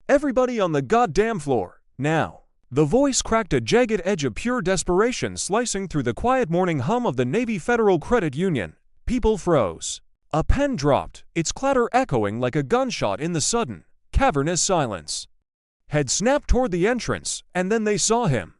Everybody on the goddamn floor, now. The voice cracked a jagged edge of pure desperation slicing through the quiet morning hum of the Navy Federal Credit Union. People froze. A pen dropped, its clatter echoing like a gunshot in the sudden, cavernous silence. Head snapped toward the entrance, and then they saw him.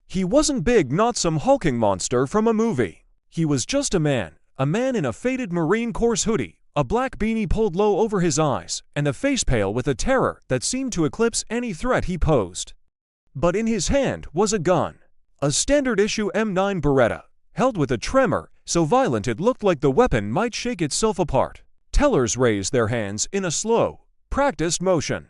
He wasn't big, not some hulking monster from a movie. He was just a man in a faded Marine Corps hoodie, a black beanie pulled low over his eyes, and a face pale with a terror that seemed to eclipse any threat he posed. But in his hand was a gun, a standard-issue M9 Beretta, held with a tremor so violent it looked like the weapon might shake itself apart. Tellers raised their hands in a slow, practiced motion.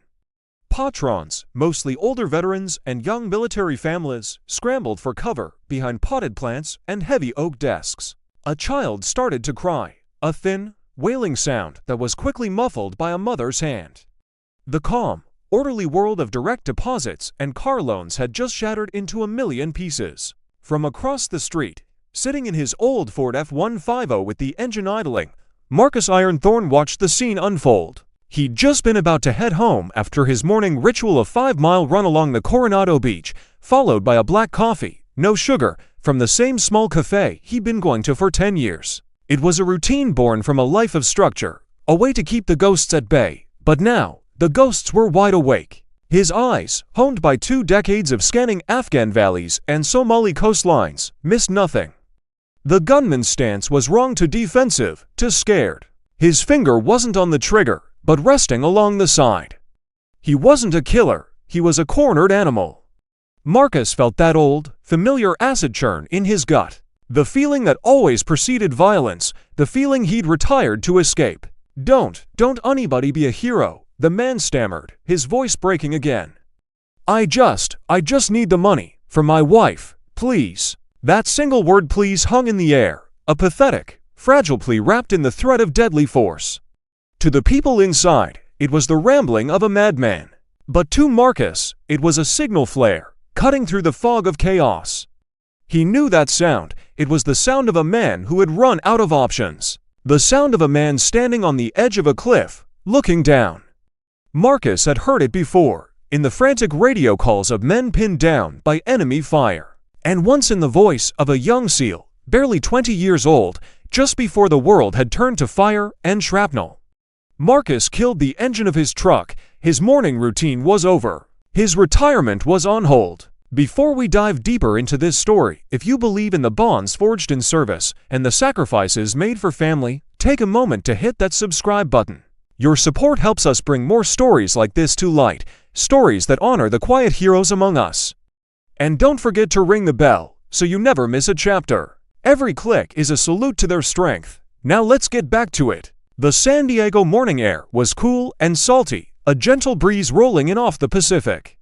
Patrons, mostly older veterans and young military families, scrambled for cover behind potted plants and heavy oak desks. A child started to cry, a thin, wailing sound that was quickly muffled by a mother's hand. The calm, orderly world of direct deposits and car loans had just shattered into a million pieces. From across the street, sitting in his old Ford F-150 with the engine idling, Marcus Ironthorne watched the scene unfold. He'd just been about to head home after his morning ritual of 5-mile run along the Coronado Beach, followed by a black coffee, no sugar, from the same small cafe he'd been going to for 10 years. It was a routine born from a life of structure, a way to keep the ghosts at bay. But now, the ghosts were wide awake. His eyes, honed by 2 decades of scanning Afghan valleys and Somali coastlines, missed nothing. The gunman's stance was wrong to defensive, to scared. His finger wasn't on the trigger, but resting along the side. He wasn't a killer, he was a cornered animal. Marcus felt that old, familiar acid churn in his gut. The feeling that always preceded violence, the feeling he'd retired to escape. Don't anybody be a hero, the man stammered, his voice breaking again. I just need the money, for my wife, please. That single word please hung in the air, a pathetic, fragile plea wrapped in the threat of deadly force. To the people inside, it was the rambling of a madman. But to Marcus, it was a signal flare, cutting through the fog of chaos. He knew that sound. It was the sound of a man who had run out of options. The sound of a man standing on the edge of a cliff, looking down. Marcus had heard it before, in the frantic radio calls of men pinned down by enemy fire. And once in the voice of a young SEAL, barely 20 years old, just before the world had turned to fire and shrapnel. Marcus killed the engine of his truck. His morning routine was over. His retirement was on hold. Before we dive deeper into this story, if you believe in the bonds forged in service and the sacrifices made for family, take a moment to hit that subscribe button. Your support helps us bring more stories like this to light, stories that honor the quiet heroes among us. And don't forget to ring the bell, so you never miss a chapter. Every click is a salute to their strength. Now let's get back to it. The San Diego morning air was cool and salty, a gentle breeze rolling in off the Pacific.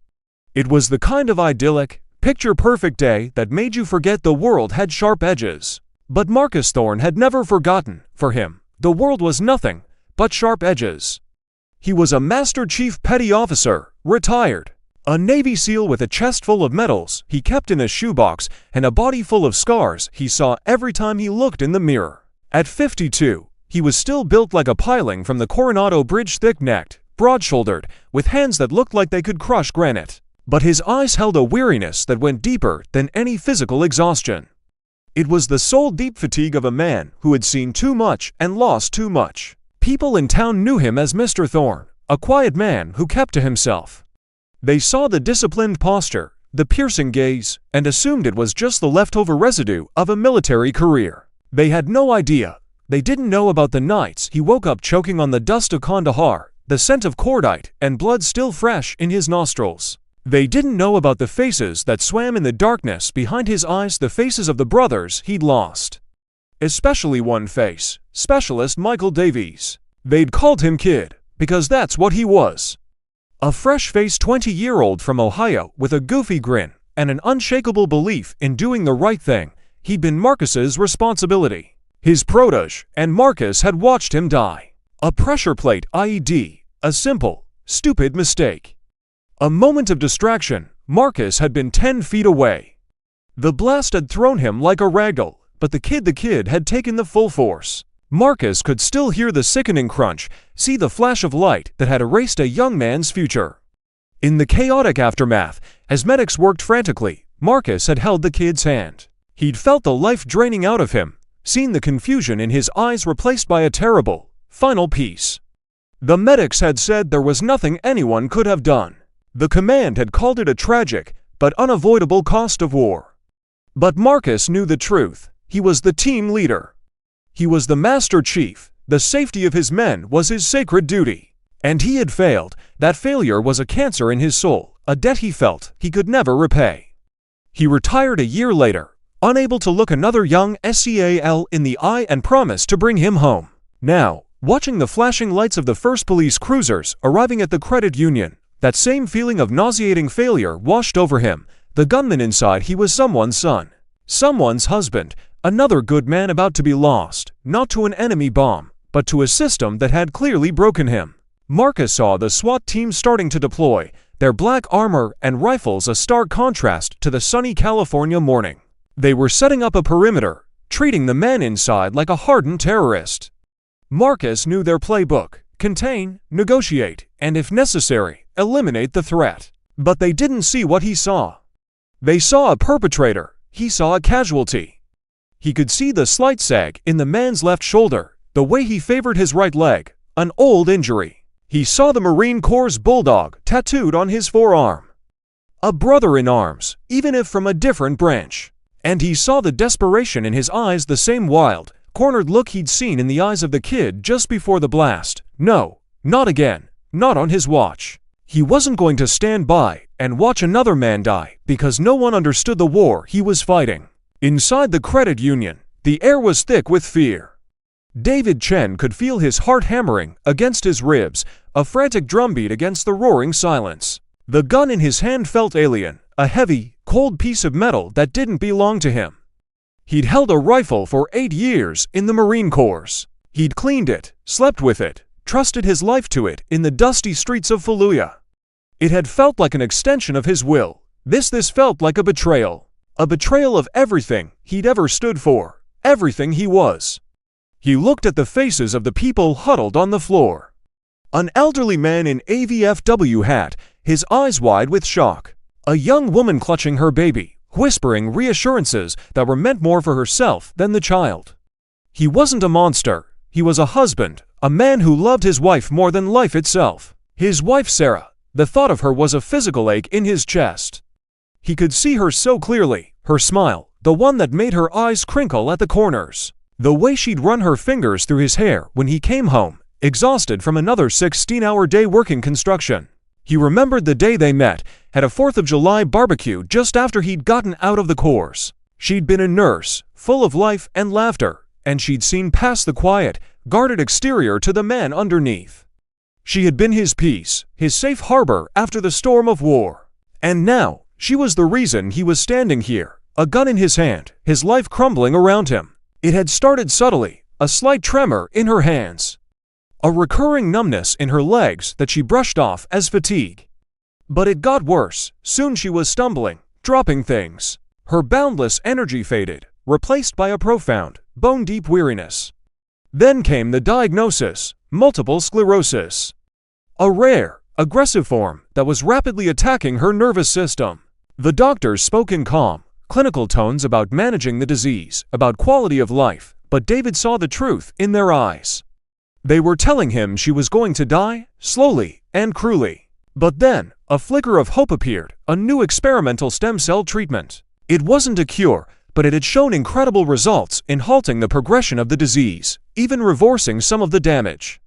It was the kind of idyllic, picture-perfect day that made you forget the world had sharp edges. But Marcus Thorne had never forgotten. For him, the world was nothing but sharp edges. He was a Master Chief Petty Officer, retired. A Navy SEAL with a chest full of medals he kept in a shoebox and a body full of scars he saw every time he looked in the mirror. At 52, he was still built like a piling from the Coronado Bridge, thick-necked, broad-shouldered, with hands that looked like they could crush granite. But his eyes held a weariness that went deeper than any physical exhaustion. It was the soul-deep fatigue of a man who had seen too much and lost too much. People in town knew him as Mr. Thorne, a quiet man who kept to himself. They saw the disciplined posture, the piercing gaze, and assumed it was just the leftover residue of a military career. They had no idea. They didn't know about the nights he woke up choking on the dust of Kandahar, the scent of cordite and blood still fresh in his nostrils. They didn't know about the faces that swam in the darkness behind his eyes, the faces of the brothers he'd lost. Especially one face, Specialist Michael Davies. They'd called him Kid, because that's what he was. A fresh-faced 20-year-old from Ohio with a goofy grin and an unshakable belief in doing the right thing. He'd been Marcus's responsibility. His protege, and Marcus had watched him die. A pressure plate IED, a simple, stupid mistake. A moment of distraction, Marcus had been 10 feet away. The blast had thrown him like a ragdoll, but the kid had taken the full force. Marcus could still hear the sickening crunch, see the flash of light that had erased a young man's future. In the chaotic aftermath, as medics worked frantically, Marcus had held the kid's hand. He'd felt the life draining out of him, seen the confusion in his eyes replaced by a terrible, final peace. The medics had said there was nothing anyone could have done. The command had called it a tragic, but unavoidable cost of war. But Marcus knew the truth. He was the team leader. He was the master chief. The safety of his men was his sacred duty. And he had failed. That failure was a cancer in his soul, a debt he felt he could never repay. He retired a year later, unable to look another young SEAL in the eye and promised to bring him home. Now, watching the flashing lights of the first police cruisers arriving at the credit union, that same feeling of nauseating failure washed over him. The gunman inside, he was someone's son, someone's husband, another good man about to be lost, not to an enemy bomb, but to a system that had clearly broken him. Marcus saw the SWAT team starting to deploy, their black armor and rifles a stark contrast to the sunny California morning. They were setting up a perimeter, treating the man inside like a hardened terrorist. Marcus knew their playbook: contain, negotiate, and if necessary, eliminate the threat. But they didn't see what he saw. They saw a perpetrator. He saw a casualty. He could see the slight sag in the man's left shoulder, the way he favored his right leg, an old injury. He saw the Marine Corps' bulldog tattooed on his forearm. A brother in arms, even if from a different branch. And he saw the desperation in his eyes, the same wild, cornered look he'd seen in the eyes of the kid just before the blast. No, not again, not on his watch. He wasn't going to stand by and watch another man die because no one understood the war he was fighting. Inside the credit union, the air was thick with fear. David Chen could feel his heart hammering against his ribs, a frantic drumbeat against the roaring silence. The gun in his hand felt alien, a heavy, cold piece of metal that didn't belong to him. He'd held a rifle for 8 years in the Marine Corps. He'd cleaned it, slept with it, trusted his life to it in the dusty streets of Fallujah. It had felt like an extension of his will. This felt like a betrayal of everything he'd ever stood for, everything he was. He looked at the faces of the people huddled on the floor. An elderly man in a VFW hat, his eyes wide with shock. A young woman clutching her baby, whispering reassurances that were meant more for herself than the child. He wasn't a monster. He was a husband, a man who loved his wife more than life itself. His wife Sarah, the thought of her was a physical ache in his chest. He could see her so clearly, her smile, the one that made her eyes crinkle at the corners. The way she'd run her fingers through his hair when he came home, exhausted from another 16-hour day working construction. He remembered the day they met, at a 4th of July barbecue just after he'd gotten out of the course. She'd been a nurse, full of life and laughter, and she'd seen past the quiet, guarded exterior to the man underneath. She had been his peace, his safe harbor after the storm of war. And now, she was the reason he was standing here, a gun in his hand, his life crumbling around him. It had started subtly, a slight tremor in her hands. A recurring numbness in her legs that she brushed off as fatigue. But it got worse. Soon she was stumbling, dropping things. Her boundless energy faded, replaced by a profound, bone-deep weariness. Then came the diagnosis: multiple sclerosis. A rare, aggressive form that was rapidly attacking her nervous system. The doctors spoke in calm, clinical tones about managing the disease, about quality of life, but David saw the truth in their eyes. They were telling him she was going to die, slowly and cruelly. But then, a flicker of hope appeared, a new experimental stem cell treatment. It wasn't a cure, but it had shown incredible results in halting the progression of the disease, even reversing some of the damage.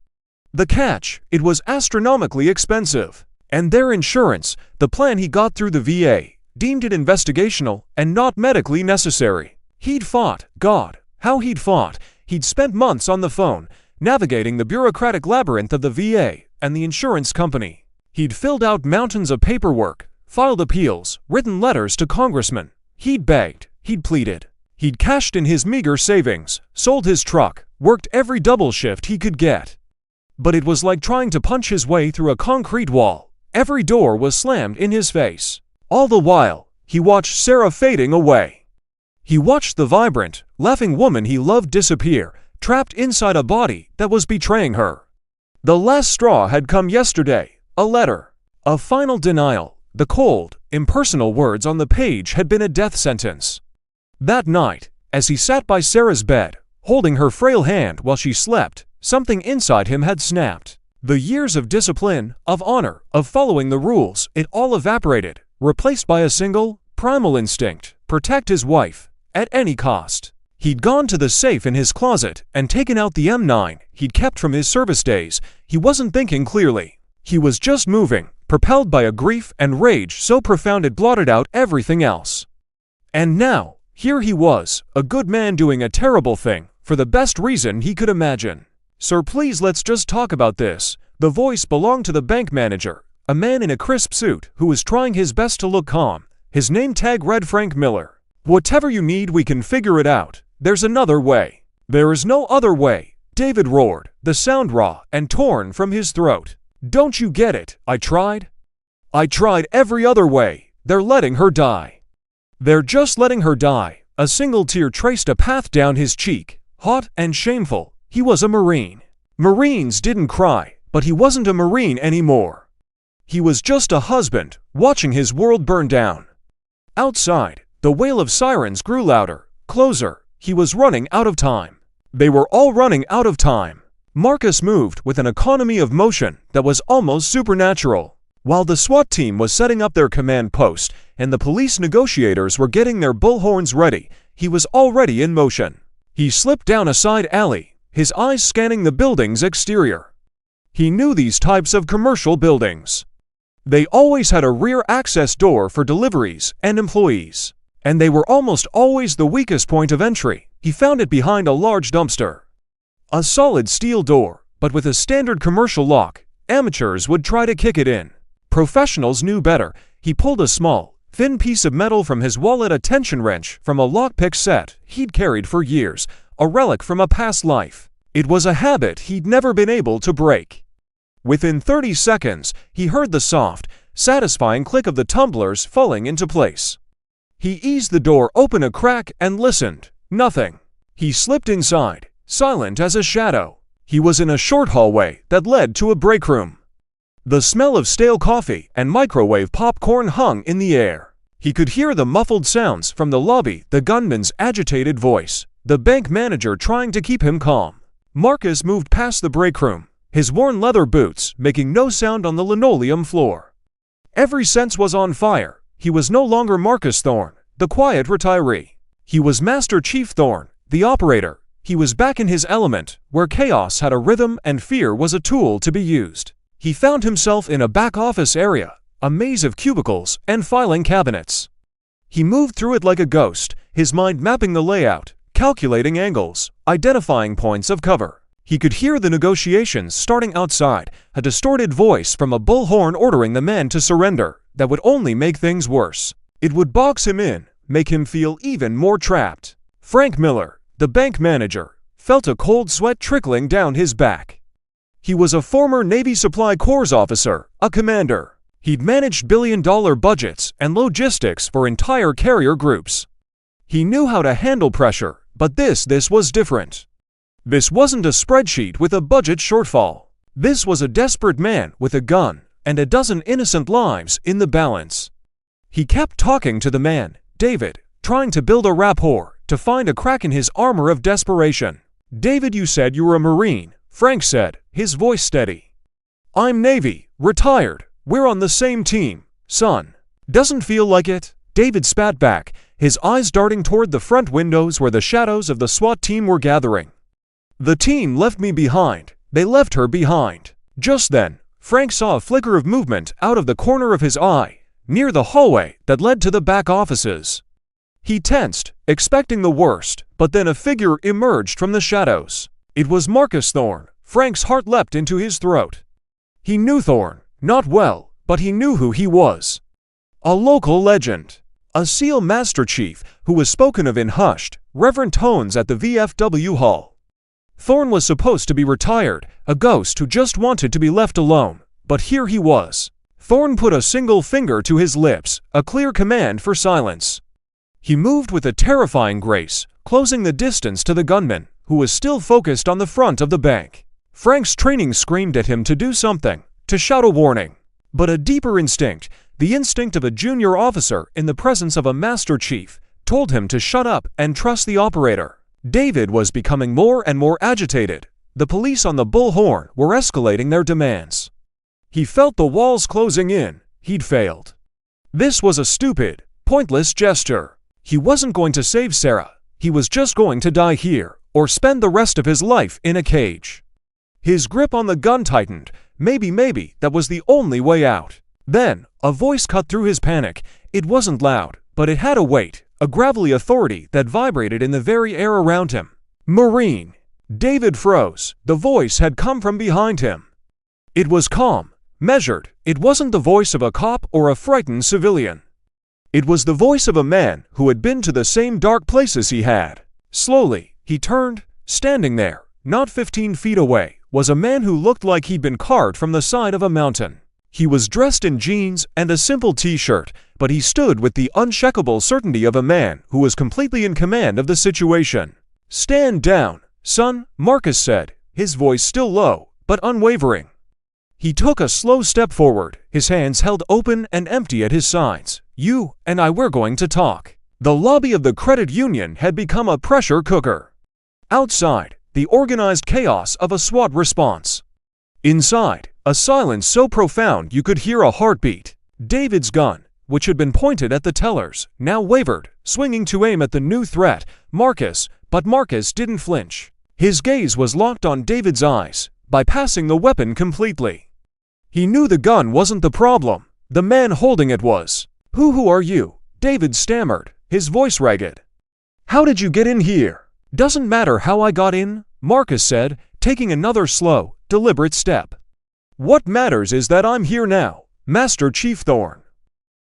The catch: it was astronomically expensive. And their insurance, the plan he got through the VA, deemed it investigational and not medically necessary. He'd fought, God, how he'd fought. He'd spent months on the phone, navigating the bureaucratic labyrinth of the VA and the insurance company. He'd filled out mountains of paperwork, filed appeals, written letters to congressmen. He'd begged, he'd pleaded. He'd cashed in his meager savings, sold his truck, worked every double shift he could get. But it was like trying to punch his way through a concrete wall. Every door was slammed in his face. All the while, he watched Sarah fading away. He watched the vibrant, laughing woman he loved disappear, trapped inside a body that was betraying her. The last straw had come yesterday, a letter. A final denial. The cold, impersonal words on the page had been a death sentence. That night, as he sat by Sarah's bed, holding her frail hand while she slept, something inside him had snapped. The years of discipline, of honor, of following the rules, it all evaporated, replaced by a single, primal instinct: protect his wife, at any cost. He'd gone to the safe in his closet and taken out the M9 he'd kept from his service days. He wasn't thinking clearly. He was just moving, propelled by a grief and rage so profound it blotted out everything else. And now, here he was, a good man doing a terrible thing, for the best reason he could imagine. "Sir, please let's just talk about this." The voice belonged to the bank manager, a man in a crisp suit who was trying his best to look calm. His name tag read Frank Miller. "Whatever you need, we can figure it out. There's another way." "There is no other way," David roared, the sound raw and torn from his throat. "Don't you get it? I tried every other way. They're letting her die. They're just letting her die." A single tear traced a path down his cheek, hot and shameful. He was a Marine. Marines didn't cry, but he wasn't a Marine anymore. He was just a husband, watching his world burn down. Outside, the wail of sirens grew louder, closer. He was running out of time. They were all running out of time. Marcus moved with an economy of motion that was almost supernatural. While the SWAT team was setting up their command post and the police negotiators were getting their bullhorns ready, he was already in motion. He slipped down a side alley, his eyes scanning the building's exterior. He knew these types of commercial buildings. They always had a rear access door for deliveries and employees, and they were almost always the weakest point of entry. He found it behind a large dumpster. A solid steel door, but with a standard commercial lock. Amateurs would try to kick it in. Professionals knew better. He pulled a small, thin piece of metal from his wallet, a tension wrench from a lockpick set he'd carried for years, a relic from a past life. It was a habit he'd never been able to break. Within 30 seconds, he heard the soft, satisfying click of the tumblers falling into place. He eased the door open a crack and listened. Nothing. He slipped inside, silent as a shadow. He was in a short hallway that led to a break room. The smell of stale coffee and microwave popcorn hung in the air. He could hear the muffled sounds from the lobby, the gunman's agitated voice, the bank manager trying to keep him calm. Marcus moved past the break room, his worn leather boots making no sound on the linoleum floor. Every sense was on fire. He was no longer Marcus Thorne, the quiet retiree. He was Master Chief Thorne, the operator. He was back in his element, where chaos had a rhythm and fear was a tool to be used. He found himself in a back office area, a maze of cubicles and filing cabinets. He moved through it like a ghost, his mind mapping the layout, calculating angles, identifying points of cover. He could hear the negotiations starting outside, a distorted voice from a bullhorn ordering the men to surrender. That would only make things worse. It would box him in, make him feel even more trapped. Frank Miller, the bank manager, felt a cold sweat trickling down his back. He was a former Navy Supply Corps officer, a commander. He'd managed billion-dollar budgets and logistics for entire carrier groups. He knew how to handle pressure, but this was different. This wasn't a spreadsheet with a budget shortfall. This was a desperate man with a gun and a dozen innocent lives in the balance. He kept talking to the man, David, trying to build a rapport, to find a crack in his armor of desperation. "David, you said you were a Marine," Frank said, his voice steady. "I'm Navy, retired. We're on the same team, son." "Doesn't feel like it," David spat back, his eyes darting toward the front windows where the shadows of the SWAT team were gathering. "The team left me behind. They left her behind." Just then, Frank saw a flicker of movement out of the corner of his eye, near the hallway that led to the back offices. He tensed, expecting the worst, but then a figure emerged from the shadows. It was Marcus Thorne. Frank's heart leapt into his throat. He knew Thorne, not well, but he knew who he was. A local legend. A SEAL Master Chief who was spoken of in hushed, reverent tones at the VFW hall. Thorne was supposed to be retired, a ghost who just wanted to be left alone, but here he was. Thorne put a single finger to his lips, a clear command for silence. He moved with a terrifying grace, closing the distance to the gunman, who was still focused on the front of the bank. Frank's training screamed at him to do something, to shout a warning. But a deeper instinct, the instinct of a junior officer in the presence of a master chief, told him to shut up and trust the operator. David was becoming more and more agitated. The police on the bullhorn were escalating their demands. He felt the walls closing in. He'd failed. This was a stupid, pointless gesture. He wasn't going to save Sarah. He was just going to die here, or spend the rest of his life in a cage. His grip on the gun tightened. Maybe that was the only way out. Then, a voice cut through his panic. It wasn't loud, but it had a weight, a gravelly authority that vibrated in the very air around him. Marine. David froze. The voice had come from behind him. It was calm, measured. It wasn't the voice of a cop or a frightened civilian. It was the voice of a man who had been to the same dark places he had. Slowly, he turned. Standing there, not 15 feet away, was a man who looked like he'd been carved from the side of a mountain. He was dressed in jeans and a simple t-shirt, but he stood with the unshakable certainty of a man who was completely in command of the situation. "Stand down, son," Marcus said, his voice still low, but unwavering. He took a slow step forward, his hands held open and empty at his sides. "You and I were going to talk." The lobby of the credit union had become a pressure cooker. Outside, the organized chaos of a SWAT response. Inside, a silence so profound you could hear a heartbeat. David's gun, which had been pointed at the tellers, now wavered, swinging to aim at the new threat, Marcus, but Marcus didn't flinch. His gaze was locked on David's eyes, bypassing the weapon completely. He knew the gun wasn't the problem. The man holding it was. Who are you?" David stammered, his voice ragged. "How did you get in here?" "Doesn't matter how I got in," Marcus said, taking another slow, deliberate step. "What matters is that I'm here now, Master Chief Thorne.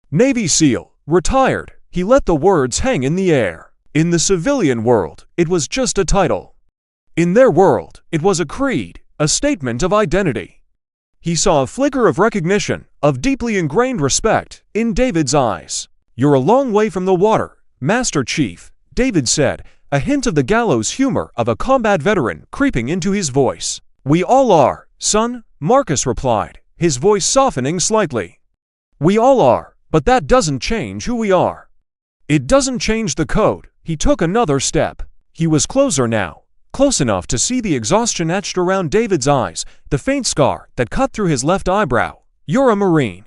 Navy SEAL, retired." He let the words hang in the air. In the civilian world, it was just a title. In their world, it was a creed, a statement of identity. He saw a flicker of recognition, of deeply ingrained respect, in David's eyes. "You're a long way from the water, Master Chief," David said, a hint of the gallows humor of a combat veteran creeping into his voice. "We all are, son," Marcus replied, his voice softening slightly. "We all are, but that doesn't change who we are. It doesn't change the code." He took another step. He was closer now, close enough to see the exhaustion etched around David's eyes, the faint scar that cut through his left eyebrow. "You're a Marine.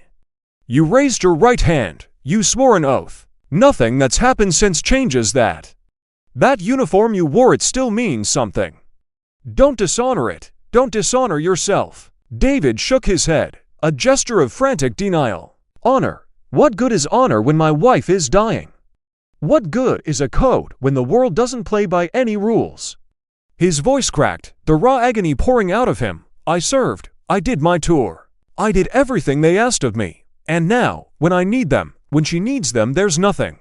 You raised your right hand. You swore an oath. Nothing that's happened since changes that. That uniform you wore, it still means something. Don't dishonor it. Don't dishonor yourself." David shook his head, a gesture of frantic denial. "Honor? What good is honor when my wife is dying? What good is a code when the world doesn't play by any rules?" His voice cracked, the raw agony pouring out of him. "I served. I did my tour. I did everything they asked of me. And now, when I need them, when she needs them, there's nothing.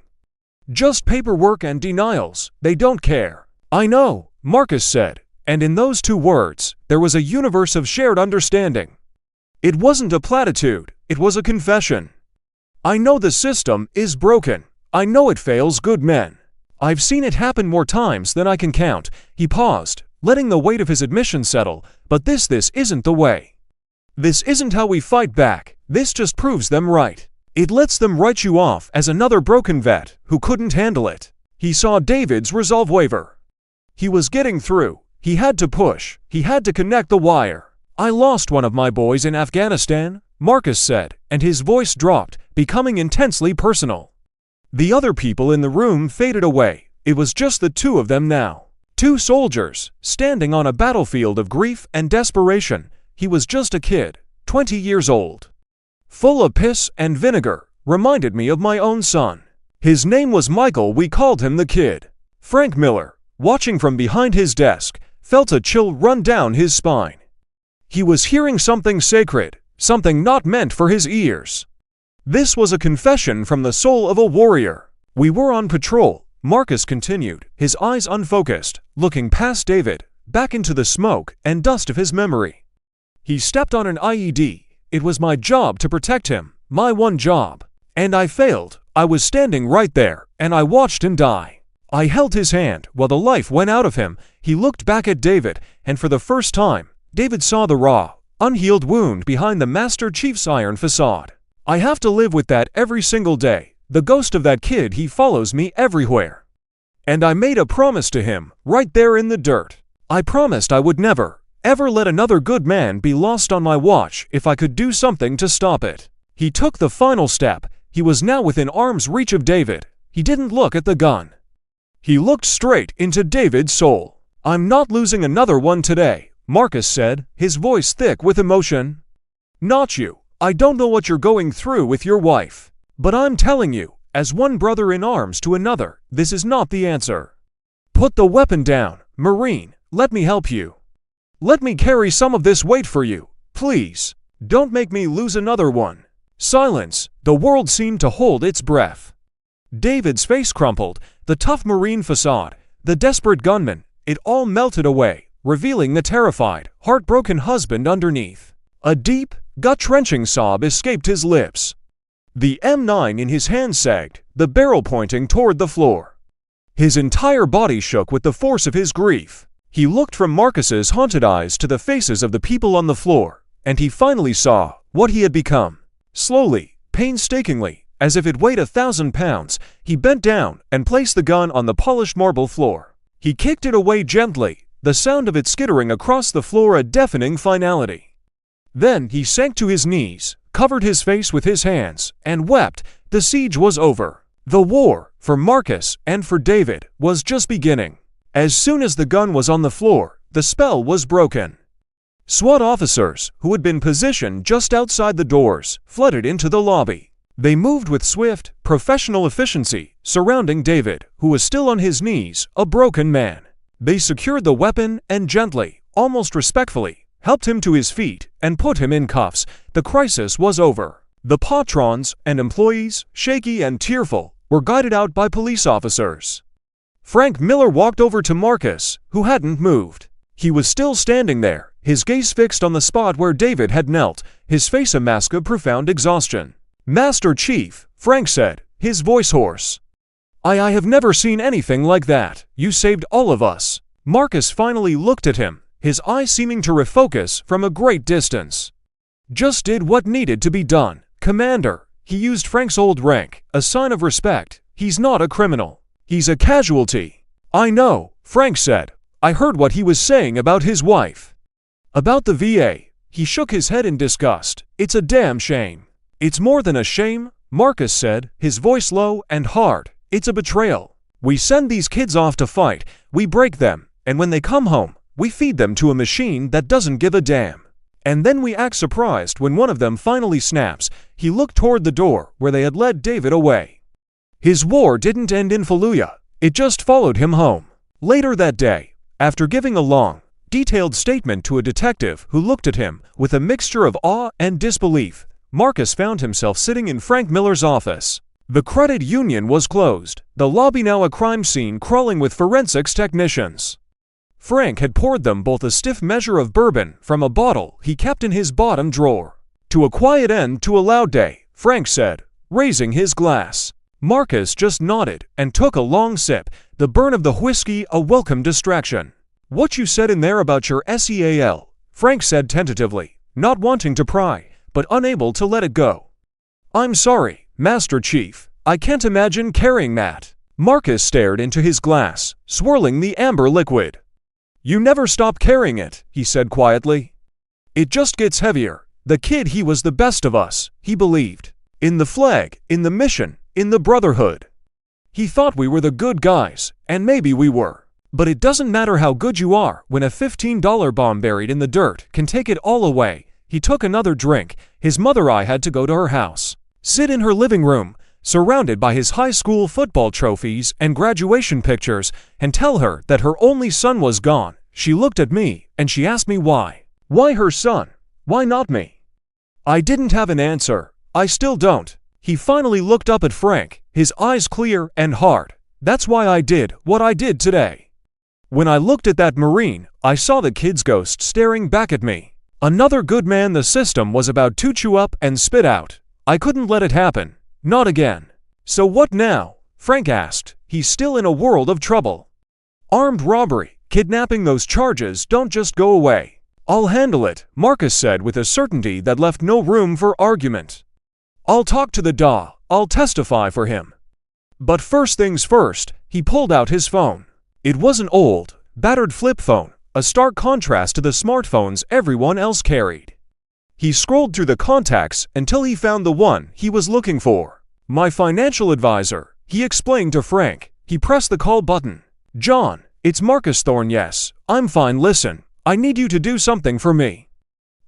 Just paperwork and denials. They don't care." "I know," Marcus said, and in those two words, there was a universe of shared understanding. It wasn't a platitude, it was a confession. "I know the system is broken. I know it fails good men. I've seen it happen more times than I can count." He paused, letting the weight of his admission settle. "But this isn't the way. This isn't how we fight back. This just proves them right. It lets them write you off as another broken vet who couldn't handle it." He saw David's resolve waver. He was getting through. He had to push. He had to connect the wire. "I lost one of my boys in Afghanistan," Marcus said, and his voice dropped, becoming intensely personal. The other people in the room faded away. It was just the two of them now. Two soldiers, standing on a battlefield of grief and desperation. He was just a kid, 20 years old. Full of piss and vinegar, reminded me of my own son. His name was Michael, we called him the Kid. Frank Miller, watching from behind his desk, felt a chill run down his spine. He was hearing something sacred, something not meant for his ears. This was a confession from the soul of a warrior. "We were on patrol," Marcus continued, his eyes unfocused, looking past David, back into the smoke and dust of his memory. "He stepped on an IED. It was my job to protect him, my one job. And I failed. I was standing right there, and I watched him die. I held his hand while the life went out of him." He looked back at David, and for the first time, David saw the raw, unhealed wound behind the Master Chief's iron facade. I have to live with that every single day. The ghost of that kid, he follows me everywhere. And I made a promise to him, right there in the dirt. I promised I would never, ever let another good man be lost on my watch if I could do something to stop it. He took the final step. He was now within arm's reach of David. He didn't look at the gun. He looked straight into David's soul. I'm not losing another one today, Marcus said, his voice thick with emotion. Not you. I don't know what you're going through with your wife. But I'm telling you, as one brother in arms to another, this is not the answer. Put the weapon down, Marine. Let me help you. Let me carry some of this weight for you, please. Don't make me lose another one. Silence. The world seemed to hold its breath. David's face crumpled, the tough Marine facade, the desperate gunman, it all melted away, revealing the terrified, heartbroken husband underneath. A deep, gut-wrenching sob escaped his lips. The M9 in his hand sagged, the barrel pointing toward the floor. His entire body shook with the force of his grief. He looked from Marcus's haunted eyes to the faces of the people on the floor, and he finally saw what he had become. Slowly, painstakingly, as if it weighed 1,000 pounds, he bent down and placed the gun on the polished marble floor. He kicked it away gently, the sound of it skittering across the floor a deafening finality. Then he sank to his knees, covered his face with his hands, and wept. The siege was over. The war, for Marcus and for David, was just beginning. As soon as the gun was on the floor, the spell was broken. SWAT officers, who had been positioned just outside the doors, flooded into the lobby. They moved with swift, professional efficiency, surrounding David, who was still on his knees, a broken man. They secured the weapon and gently, almost respectfully, helped him to his feet, and put him in cuffs. The crisis was over. The patrons and employees, shaky and tearful, were guided out by police officers. Frank Miller walked over to Marcus, who hadn't moved. He was still standing there, his gaze fixed on the spot where David had knelt, his face a mask of profound exhaustion. Master Chief, Frank said, his voice hoarse. I have never seen anything like that. You saved all of us. Marcus finally looked at him, his eyes seeming to refocus from a great distance. Just did what needed to be done, Commander. He used Frank's old rank, a sign of respect. He's not a criminal. He's a casualty. I know, Frank said. I heard what he was saying about his wife. About the VA. He shook his head in disgust. It's a damn shame. It's more than a shame, Marcus said, his voice low and hard. It's a betrayal. We send these kids off to fight, we break them, and when they come home, we feed them to a machine that doesn't give a damn. And then we act surprised when one of them finally snaps. He looked toward the door where they had led David away. His war didn't end in Fallujah. It just followed him home. Later that day, after giving a long, detailed statement to a detective who looked at him with a mixture of awe and disbelief, Marcus found himself sitting in Frank Miller's office. The credit union was closed, the lobby now a crime scene crawling with forensics technicians. Frank had poured them both a stiff measure of bourbon from a bottle he kept in his bottom drawer. To a quiet end to a loud day, Frank said, raising his glass. Marcus just nodded and took a long sip, the burn of the whiskey a welcome distraction. What you said in there about your SEAL, Frank said tentatively, not wanting to pry, but unable to let it go. I'm sorry, Master Chief, I can't imagine carrying that. Marcus stared into his glass, swirling the amber liquid. You never stop carrying it, he said quietly. It just gets heavier. The kid, he was the best of us, he believed. In the flag, in the mission, in the Brotherhood. He thought we were the good guys, and maybe we were. But it doesn't matter how good you are when a $15 bomb buried in the dirt can take it all away. He took another drink. His mother I had to go to her house, sit in her living room, surrounded by his high school football trophies and graduation pictures, and tell her that her only son was gone. She looked at me, and she asked me why. Why her son? Why not me? I didn't have an answer. I still don't. He finally looked up at Frank, his eyes clear and hard. That's why I did what I did today. When I looked at that Marine, I saw the kid's ghost staring back at me. Another good man the system was about to chew up and spit out. I couldn't let it happen. Not again. So what now? Frank asked. He's still in a world of trouble. Armed robbery, kidnapping, those charges don't just go away. "I'll handle it," Marcus said with a certainty that left no room for argument. "I'll talk to the DA, I'll testify for him." But first things first, he pulled out his phone. It was an old, battered flip phone, a stark contrast to the smartphones everyone else carried. He scrolled through the contacts until he found the one he was looking for. "My financial advisor," he explained to Frank. He pressed the call button. "John, it's Marcus Thorne. Yes, I'm fine. Listen, I need you to do something for me.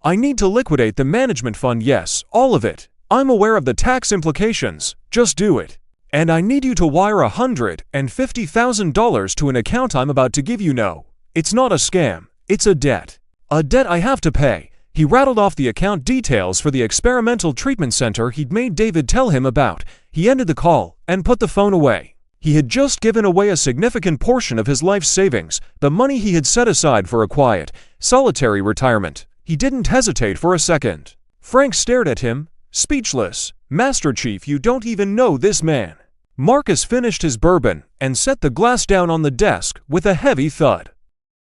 I need to liquidate the management fund. Yes, all of it. I'm aware of the tax implications. Just do it. And I need you to wire $150,000 to an account I'm about to give you. No, it's not a scam. It's a debt. A debt I have to pay." He rattled off the account details for the experimental treatment center he'd made David tell him about. He ended the call and put the phone away. He had just given away a significant portion of his life's savings, the money he had set aside for a quiet, solitary retirement. He didn't hesitate for a second. Frank stared at him, speechless. "Master Chief, you don't even know this man." Marcus finished his bourbon and set the glass down on the desk with a heavy thud.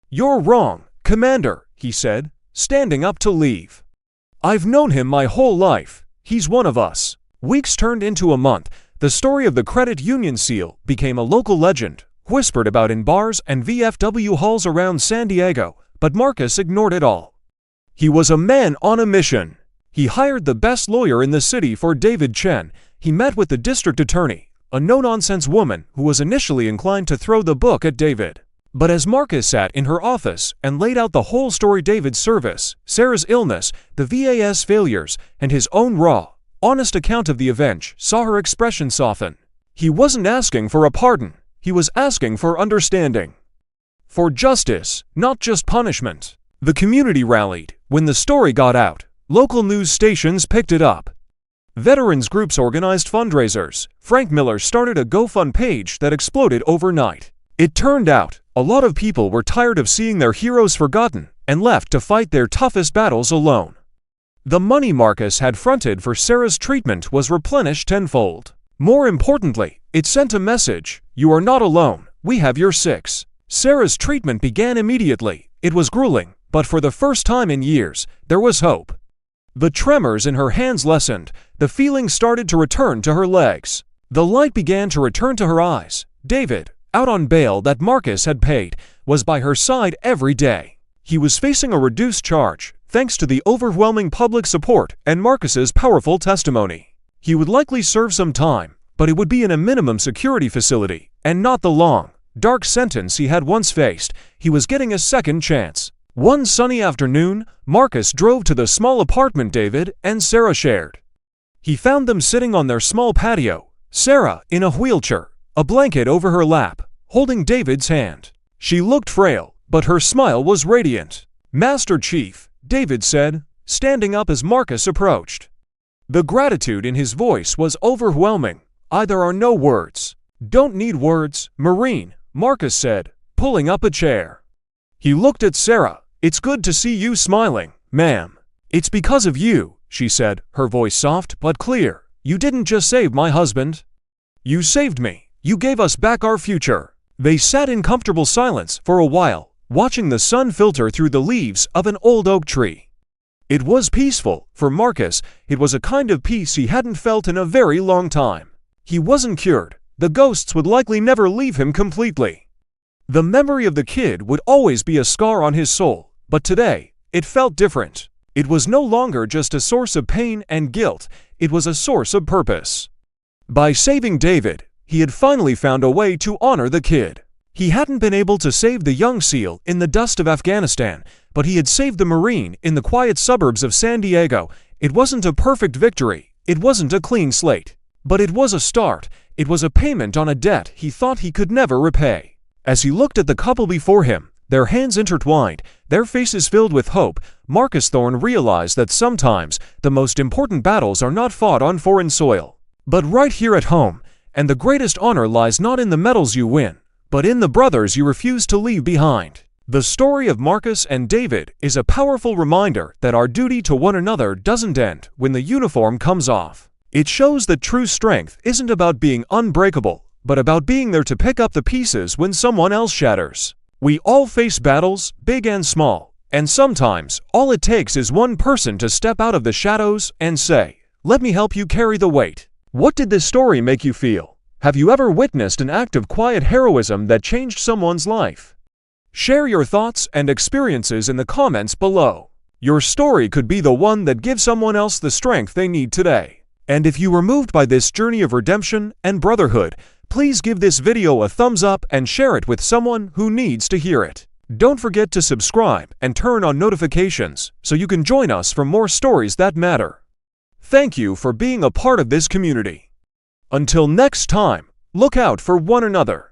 "You're wrong, Commander," he said, standing up to leave. "I've known him my whole life. He's one of us." Weeks turned into a month. The story of the credit union seal became a local legend, whispered about in bars and VFW halls around San Diego, but Marcus ignored it all. He was a man on a mission. He hired the best lawyer in the city for David Chen. He met with the district attorney, a no-nonsense woman who was initially inclined to throw the book at David. But as Marcus sat in her office and laid out the whole story, David's service, Sarah's illness, the VAS failures, and his own raw, honest account of the event, saw her expression soften. He wasn't asking for a pardon. He was asking for understanding. For justice, not just punishment. The community rallied. When the story got out, local news stations picked it up. Veterans groups organized fundraisers. Frank Miller started a GoFund page that exploded overnight. It turned out, a lot of people were tired of seeing their heroes forgotten and left to fight their toughest battles alone. The money Marcus had fronted for Sarah's treatment was replenished tenfold. More importantly, it sent a message: "You are not alone, we have your six." Sarah's treatment began immediately. It was grueling, but for the first time in years, there was hope. The tremors in her hands lessened. The feeling started to return to her legs. The light began to return to her eyes. David, out on bail that Marcus had paid, was by her side every day. He was facing a reduced charge, thanks to the overwhelming public support and Marcus's powerful testimony. He would likely serve some time, but it would be in a minimum security facility, and not the long, dark sentence he had once faced. He was getting a second chance. One sunny afternoon, Marcus drove to the small apartment David and Sarah shared. He found them sitting on their small patio, Sarah in a wheelchair, a blanket over her lap, holding David's hand. She looked frail, but her smile was radiant. "Master Chief," David said, standing up as Marcus approached. The gratitude in his voice was overwhelming. "There are no words." "Don't need words, Marine," Marcus said, pulling up a chair. He looked at Sarah. "It's good to see you smiling, ma'am." "It's because of you," she said, her voice soft but clear. "You didn't just save my husband. You saved me. You gave us back our future." They sat in comfortable silence for a while, watching the sun filter through the leaves of an old oak tree. It was peaceful. For Marcus, it was a kind of peace he hadn't felt in a very long time. He wasn't cured. The ghosts would likely never leave him completely. The memory of the kid would always be a scar on his soul, but today, it felt different. It was no longer just a source of pain and guilt, it was a source of purpose. By saving David, he had finally found a way to honor the kid. He hadn't been able to save the young SEAL in the dust of Afghanistan, but he had saved the Marine in the quiet suburbs of San Diego. It wasn't a perfect victory, it wasn't a clean slate, but it was a start. It was a payment on a debt he thought he could never repay. As he looked at the couple before him, their hands intertwined, their faces filled with hope, Marcus Thorne realized that sometimes the most important battles are not fought on foreign soil, but right here at home, and the greatest honor lies not in the medals you win, but in the brothers you refuse to leave behind. The story of Marcus and David is a powerful reminder that our duty to one another doesn't end when the uniform comes off. It shows that true strength isn't about being unbreakable, but about being there to pick up the pieces when someone else shatters. We all face battles, big and small, And sometimes, all it takes is one person to step out of the shadows and say, "Let me help you carry the weight." What did this story make you feel? Have you ever witnessed an act of quiet heroism that changed someone's life? Share your thoughts and experiences in the comments below. Your story could be the one that gives someone else the strength they need today. And if you were moved by this journey of redemption and brotherhood, please give this video a thumbs up and share it with someone who needs to hear it. Don't forget to subscribe and turn on notifications so you can join us for more stories that matter. Thank you for being a part of this community. Until next time, look out for one another.